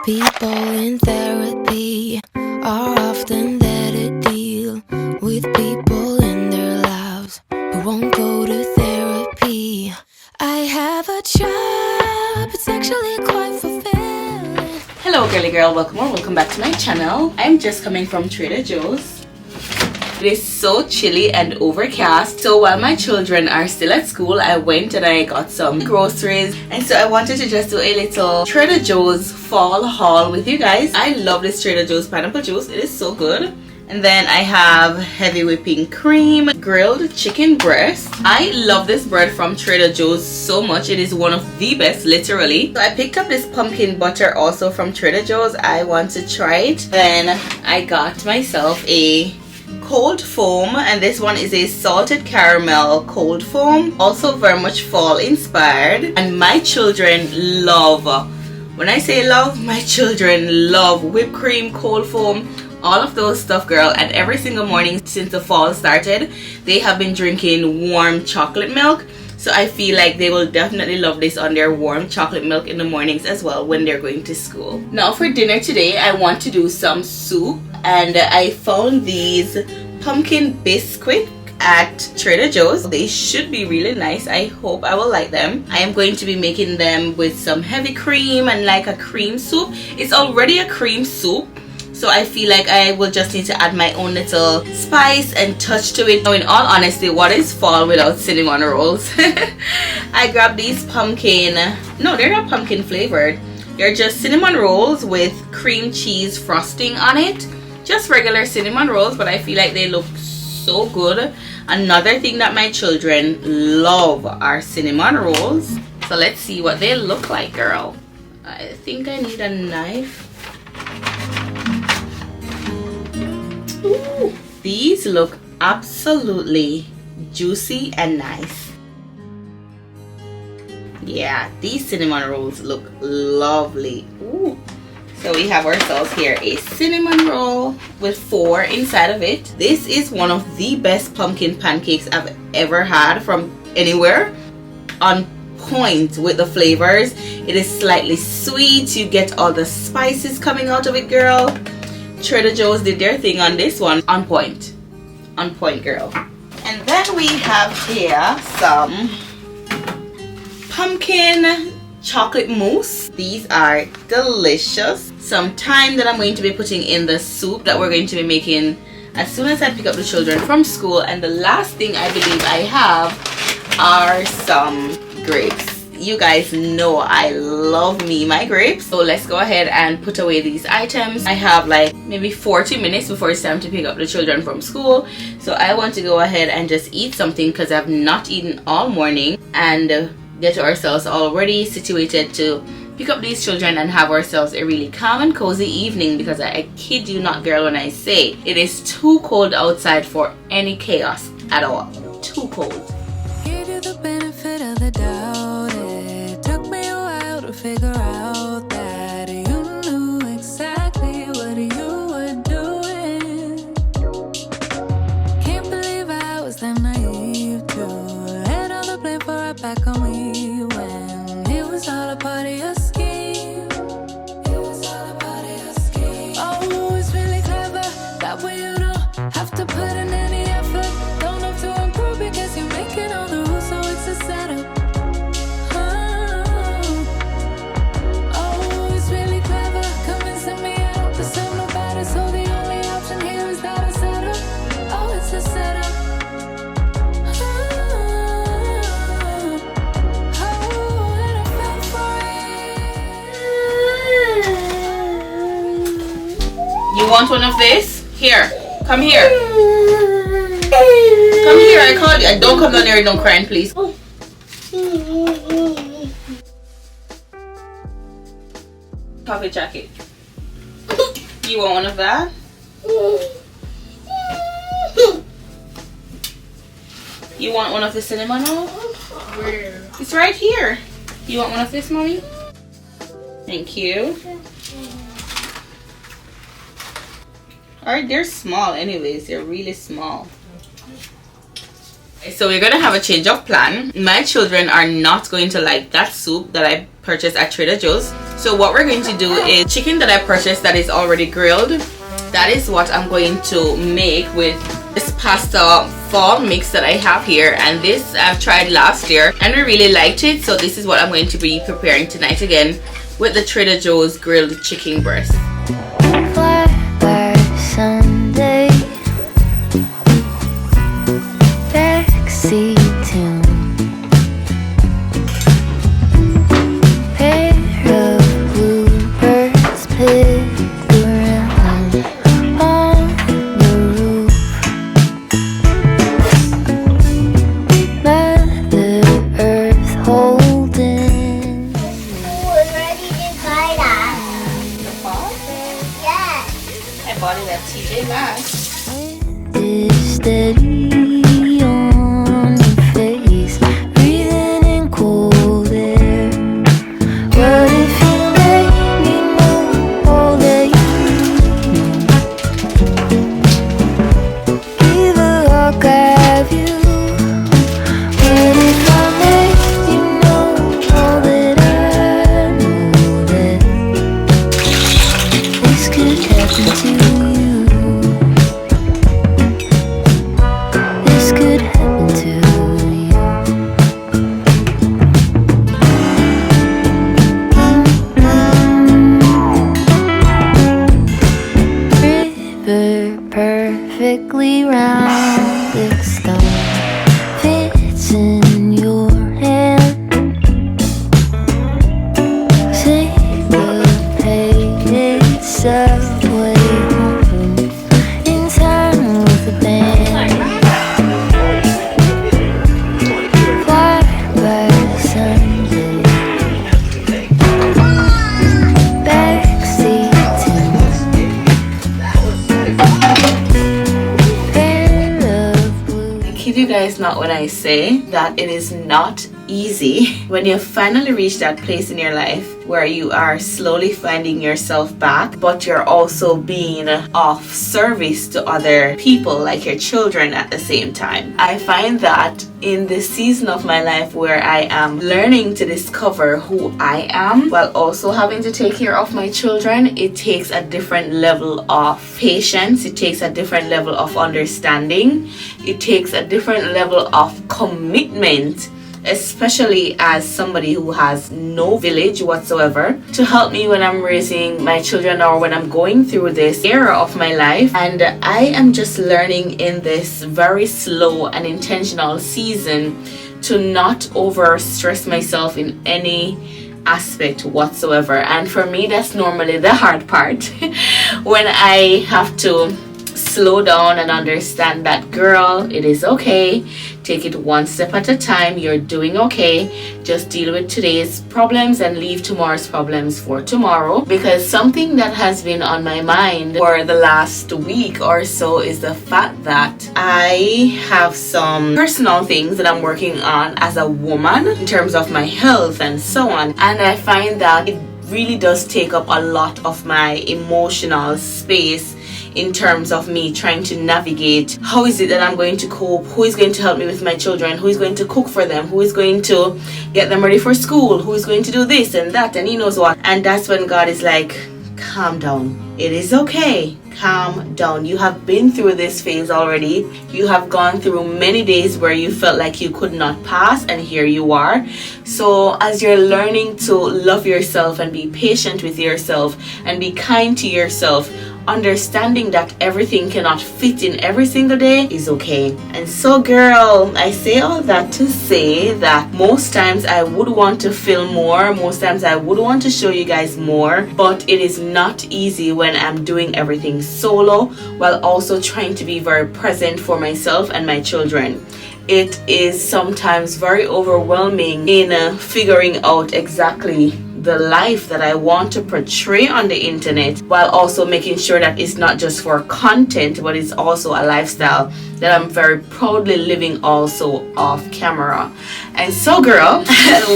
People in therapy are often there to deal with people in their lives who won't go to therapy. I have a job, it's actually quite fulfilling. Hello girly girl, welcome or welcome back to my channel. I'm just coming from Trader Joe's. It is so chilly and overcast, so while my children are still at school, I went and I got some groceries, and so I wanted to just do a little Trader Joe's fall haul with you guys. I love this Trader Joe's pineapple juice, it is so good. And then I have heavy whipping cream, grilled chicken breast. I love this bread from Trader Joe's so much. It is one of the best, literally. So I picked up this pumpkin butter also from Trader Joe's. I want to try it. Then I got myself a cold foam, and this one is a salted caramel cold foam, also very much fall inspired. And my children love, when I say love, my children love whipped cream, cold foam, all of those stuff, girl. And every single morning since the fall started, they have been drinking warm chocolate milk, so I feel like they will definitely love this on their warm chocolate milk in the mornings as well when they're going to school. Now for dinner today, I want to do some soup, and I found these pumpkin biscuit at Trader Joe's. They should be really nice. I hope I will like them. I am going to be making them with some heavy cream and like a cream soup. It's already a cream soup, so I feel like I will just need to add my own little spice and touch to it. Now, in all honesty, what is fall without cinnamon rolls? I grabbed these pumpkin, no, they're not pumpkin flavored. They're just cinnamon rolls with cream cheese frosting on it. Just regular cinnamon rolls, but I feel like they look so good. Another thing that my children love are cinnamon rolls. So let's see what they look like, girl. I think I need a knife. Ooh, these look absolutely juicy and nice. Yeah, these cinnamon rolls look lovely. Ooh. So we have ourselves here a cinnamon roll with 4 inside of it. This is one of the best pumpkin pancakes I've ever had from anywhere. On point with the flavors. It is slightly sweet. You get all the spices coming out of it, girl. Trader Joe's did their thing on this one. On point. On point, girl. And then we have here some pumpkin chocolate mousse. These are delicious. Some thyme that I'm going to be putting in the soup that we're going to be making as soon as I pick up the children from school. And the last thing I believe I have are some grapes. You guys know I love me my grapes. So let's go ahead and put away these items. I have like maybe 40 minutes before it's time to pick up the children from school. So I want to go ahead and just eat something because I've not eaten all morning, and get ourselves already situated to pick up these children and have ourselves a really calm and cozy evening, because I kid you not, girl, when I say it is too cold outside for any chaos at all. Too cold. Give you the benefit of the doubt. It took me a while to figure out that you knew exactly what you were doing. Can't believe I was that naive to let all the blame for it back on me when it was all a part of your scheme. It was all a part of your scheme. Oh, it's really clever. That way you don't have to put in any effort. Don't have to improve because you're making all the rules, so it's a setup. Oh, it's really clever. Convincing me out to serve nobody, so the only option here is that I set up. Oh, it's a setup. You want one of this? Here, come here. Come here, I called you. Don't come down here, don't cry, please. Coffee jacket. You want one of that? You want one of the cinnamon roll? Where? It's right here. You want one of this, mommy? Thank you. Alright, they're small anyways. They're really small. So we're gonna have a change of plan. My children are not going to like that soup that I purchased at Trader Joe's. So what we're going to do is chicken that I purchased that is already grilled. That is what I'm going to make with this pasta fall mix that I have here, and this I've tried last year and I really liked it, so this is what I'm going to be preparing tonight again with the Trader Joe's grilled chicken breast. Sunday, backseat tune, pair of bluebirds pick around on the roof, Mother Earth holding. Who's ready to try that? The fall? Yes. I bought it at TJ Maxx. Is steady on your face, breathing in cold air. What if you let me know all that you know? Give a hug, have you? What if I let you know all that I know? That this could happen to you. This could happen to you. River perfectly rounded stone fits in your hand. Syncopated subway home in time with the band. Fly by Sunday, backseat tunes, pair of blue. I kid you guys not when I say that it is not easy when you finally reach that place in your life where you are slowly finding yourself back, but you're also being of service to other people, like your children, at the same time. I find that in this season of my life where I am learning to discover who I am while also having to take care of my children, it takes a different level of patience, it takes a different level of understanding, it takes a different level of commitment, especially as somebody who has no village whatsoever, to help me when I'm raising my children or when I'm going through this era of my life. And I am just learning in this very slow and intentional season to not over stress myself in any aspect whatsoever. And for me, that's normally the hard part when I have to slow down and understand that, girl, it is okay. Take it one step at a time. You're doing okay. Just deal with today's problems and leave tomorrow's problems for tomorrow. Because something that has been on my mind for the last week or so is the fact that I have some personal things that I'm working on as a woman in terms of my health and so on. And I find that it really does take up a lot of my emotional space in terms of me trying to navigate how is it that I'm going to cope, who is going to help me with my children, who is going to cook for them, who is going to get them ready for school, who is going to do this and that and he knows what. And that's when God is like, calm down, it is okay, calm down. You have been through this phase already. You have gone through many days where you felt like you could not pass, and here you are. So as you're learning to love yourself and be patient with yourself and be kind to yourself, understanding that everything cannot fit in every single day is okay. And so, girl, I say all that to say that most times I would want to film more, most times I would want to show you guys more, but it is not easy when I'm doing everything solo while also trying to be very present for myself and my children. It is sometimes very overwhelming in figuring out exactly the life that I want to portray on the internet, while also making sure that it's not just for content, but it's also a lifestyle that I'm very proudly living also off camera. And so girl,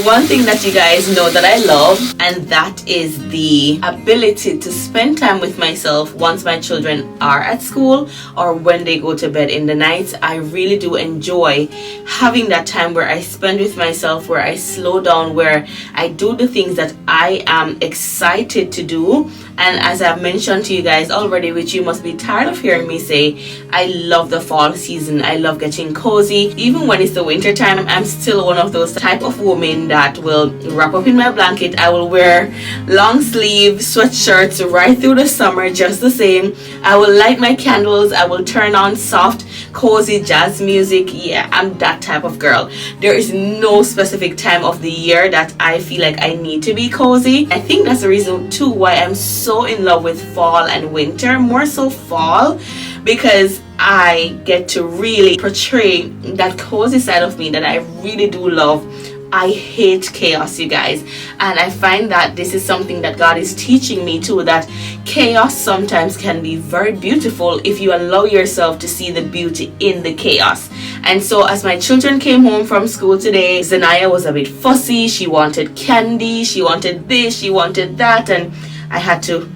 one thing that you guys know that I love, and that is the ability to spend time with myself once my children are at school or when they go to bed in the night. I really do enjoy having that time where I spend with myself, where I slow down, where I do the things that I am excited to do. And as I've mentioned to you guys already, which you must be tired of hearing me say, I love the fall season. I love getting cozy. Even when it's the winter time, I'm still one of those type of women that will wrap up in my blanket. I will wear long sleeve sweatshirts right through the summer just the same. I will light my candles. I will turn on soft, cozy jazz music. Yeah, I'm that type of girl. There is no specific time of the year that I feel like I need to be cozy. I think that's the reason too why I'm so in love with fall and winter, more so fall, because I get to really portray that cozy side of me that I really do love. I hate chaos, you guys, and I find that this is something that God is teaching me too, that chaos sometimes can be very beautiful if you allow yourself to see the beauty in the chaos. And so as my children came home from school today, Zanaya was a bit fussy. She wanted candy, she wanted this, she wanted that, and I had to,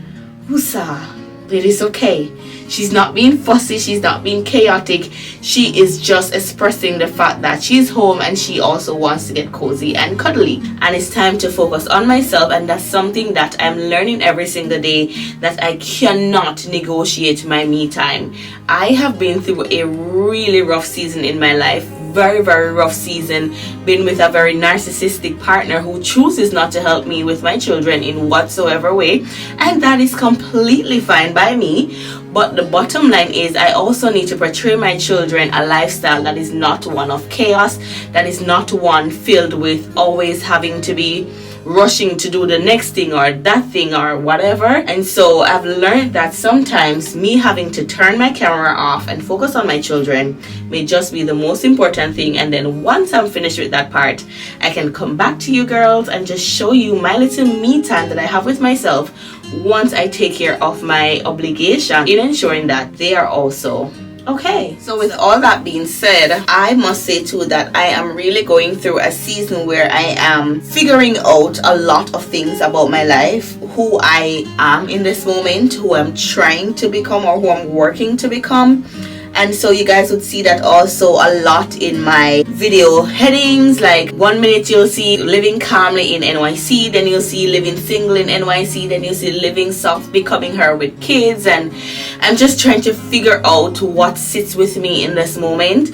Husa, it is okay. She's not being fussy, she's not being chaotic. She is just expressing the fact that she's home and she also wants to get cozy and cuddly. And it's time to focus on myself, and that's something that I'm learning every single day, that I cannot negotiate my me time. I have been through a really rough season in my life. Very, very rough season. Been with a very narcissistic partner who chooses not to help me with my children in whatsoever way, and that is completely fine by me. But the bottom line is, I also need to portray my children a lifestyle that is not one of chaos, that is not one filled with always having to be rushing to do the next thing or that thing or whatever. And so I've learned that sometimes me having to turn my camera off and focus on my children may just be the most important thing, and then once I'm finished with that part, I can come back to you girls and just show you my little me time that I have with myself once I take care of my obligation in ensuring that they are also okay. So with all that being said, I must say too that I am really going through a season where I am figuring out a lot of things about my life, who I am in this moment, who I'm trying to become or who I'm working to become. And so you guys would see that also a lot in my video headings. Like 1 minute you'll see living calmly in NYC, then you'll see living single in NYC, then you'll see living soft, becoming her with kids. And I'm just trying to figure out what sits with me in this moment.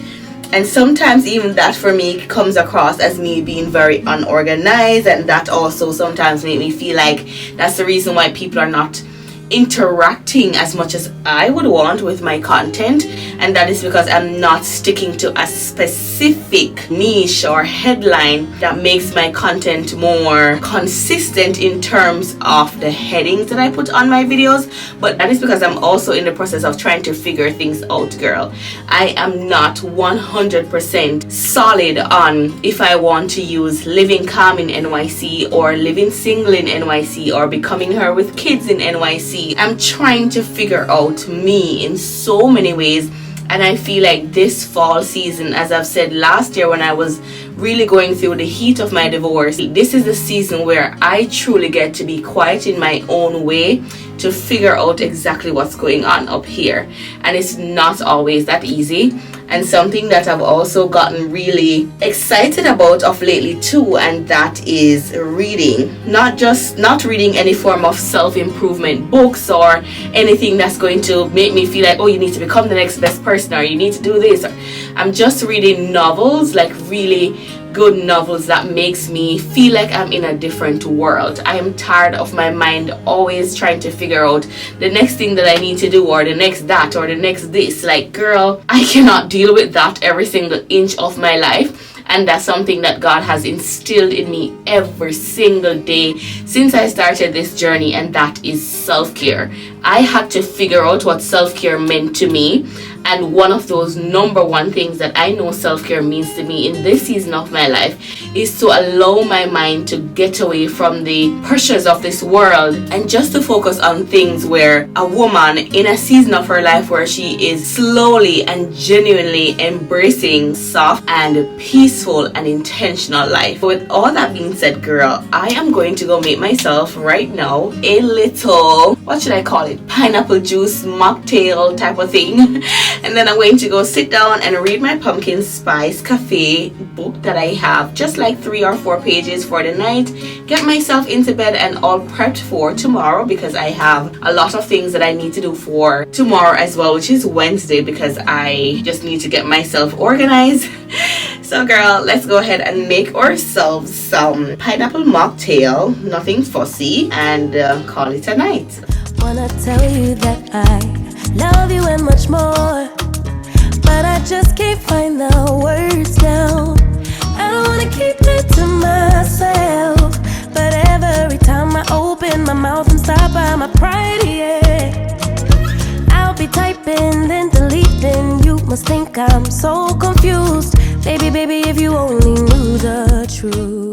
And sometimes even that for me comes across as me being very unorganized, and that also sometimes makes me feel like that's the reason why people are not interacting as much as I would want with my content, and that is because I'm not sticking to a specific niche or headline that makes my content more consistent in terms of the headings that I put on my videos. But that is because I'm also in the process of trying to figure things out, girl. I am not 100% solid on if I want to use living calm in NYC or living single in NYC or becoming her with kids in NYC. I'm trying to figure out me in so many ways, and I feel like this fall season, as I've said last year when I was really going through the heat of my divorce, this is the season where I truly get to be quiet in my own way to figure out exactly what's going on up here. And it's not always that easy, and something that I've also gotten really excited about of lately too, and that is reading. Not reading any form of self-improvement books or anything that's going to make me feel like, oh, you need to become the next best person or you need to do this. I'm just reading novels, like really good novels that makes me feel like I'm in a different world. I am tired of my mind always trying to figure out the next thing that I need to do or the next that or the next this. Like, girl, I cannot deal with that every single inch of my life. And that's something that God has instilled in me every single day since I started this journey, and that is self-care. I had to figure out what self-care meant to me. And one of those number one things that I know self-care means to me in this season of my life is to allow my mind to get away from the pressures of this world and just to focus on things where a woman in a season of her life where she is slowly and genuinely embracing soft and peaceful and intentional life. With all that being said, girl, I am going to go make myself right now a little, what should I call it, pineapple juice mocktail type of thing. And then I'm going to go sit down and read my pumpkin spice cafe book that I have, just like 3 or 4 pages for the night, get myself into bed and all prepped for tomorrow, because I have a lot of things that I need to do for tomorrow as well, which is Wednesday, because I just need to get myself organized. So girl, let's go ahead and make ourselves some pineapple mocktail, nothing fussy, and call it a night. Wanna tell you that I love you and much more, but I just can't find the words now. I don't wanna keep it to myself, but every time I open my mouth I'm stopped by my pride, yeah. I'll be typing then deleting, you must think I'm so confused. Baby, if you only knew the truth.